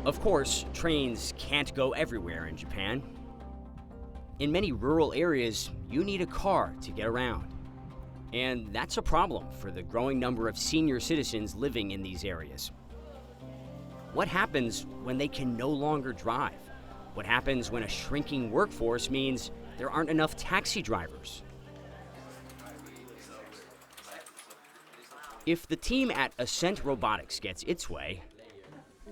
Of course, trains can't go everywhere in Japan. In many rural areas, you need a car to get around. And that's a problem for the growing number of senior citizens living in these areas. What happens when they can no longer drive? What happens when a shrinking workforce means there aren't enough taxi drivers? If the team at Ascent Robotics gets its way,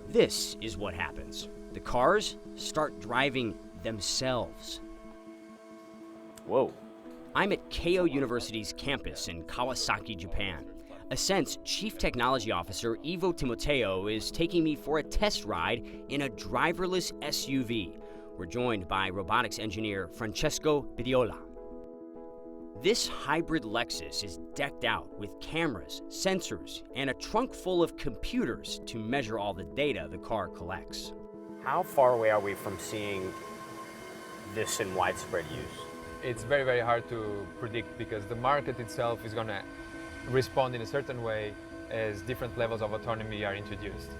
this is what happens. The cars start driving themselves. Whoa. I'm at Keio University's campus in Kawasaki, Japan. Ascent's Chief Technology Officer, Ivo Timoteo, is taking me for a test ride in a driverless SUV. We're joined by robotics engineer Francesco Bidiola. This hybrid Lexus is decked out with cameras, sensors, and a trunk full of computers to measure all the data the car collects. How far away are we from seeing this in widespread use? It's very, very hard to predict because the market itself is going to respond in a certain way as different levels of autonomy are introduced.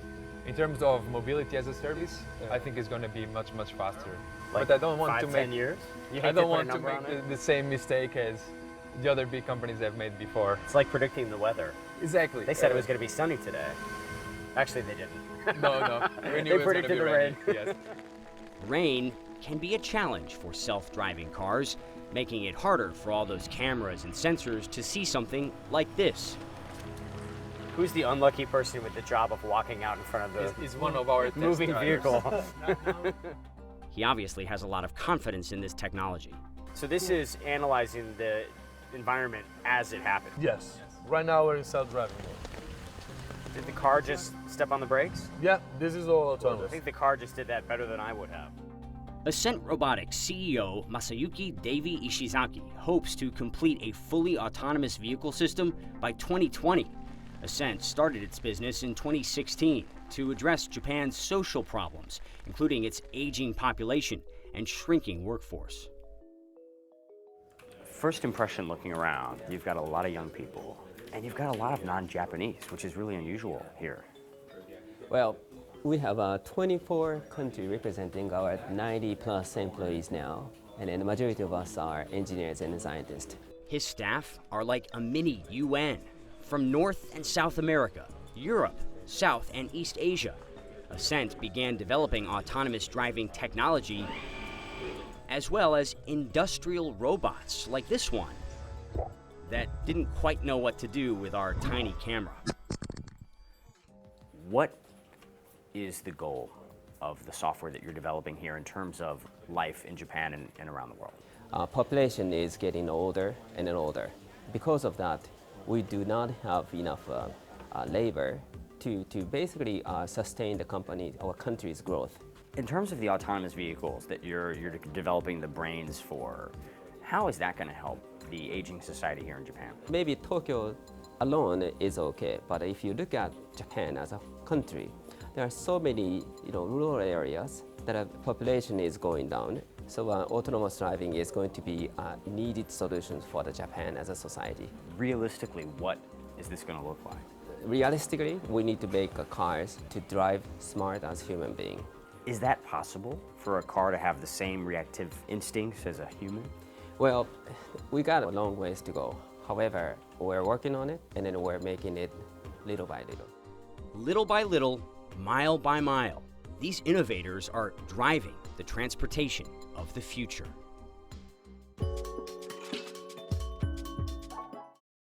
In terms of mobility as a service, I think it's going to be much, much faster. Like but I don't want 5, to 10 make years? I don't want to make the same mistake as the other big companies have made before. It's like predicting the weather. Exactly. They said it was going to be sunny today. Actually, they didn't. No. We knew They it was gonna predicted be the rainy. rain. Yes. Rain can be a challenge for self-driving cars, making it harder for all those cameras and sensors to see something like this. Who's the unlucky person with the job of walking out in front of the It's one of our test moving drivers. vehicle? He obviously has a lot of confidence in this technology. So this is analyzing the environment as it happened. Yes. Right now we're in self-driving mode. Did the car just step on the brakes? Yeah, this is all I autonomous. think the car just did that better than I would have. Ascent Robotics CEO Masayuki Davy Ishizaki hopes to complete a fully autonomous vehicle system by 2020. Ascent started its business in 2016 to address Japan's social problems, including its aging population and shrinking workforce. First impression looking around, you've got a lot of young people, and you've got a lot of non-Japanese, which is really unusual here. Well, we have 24 countries representing our 90 plus employees now, and then the majority of us are engineers and scientists. His staff are like a mini UN from North and South America, Europe, South and East Asia. Ascent began developing autonomous driving technology as well as industrial robots like this one that didn't quite know what to do with our tiny camera. What is the goal of the software that you're developing here in terms of life in Japan and around the world? Population is getting older and older. Because of that, we do not have enough labor to basically sustain the company or country's growth. In terms of the autonomous vehicles that you're developing the brains for, how is that going to help the aging society here in Japan? Maybe Tokyo alone is okay, but if you look at Japan as a country, there are so many rural areas that a population is going down. So autonomous driving is going to be a needed solution for the Japan as a society. Realistically, what is this going to look like? Realistically, we need to make cars to drive smart as human being. Is that possible for a car to have the same reactive instincts as a human? Well, we got a long ways to go. However, we're working on it, and then we're making it little by little. Little by little, mile by mile, these innovators are driving the transportation of the future.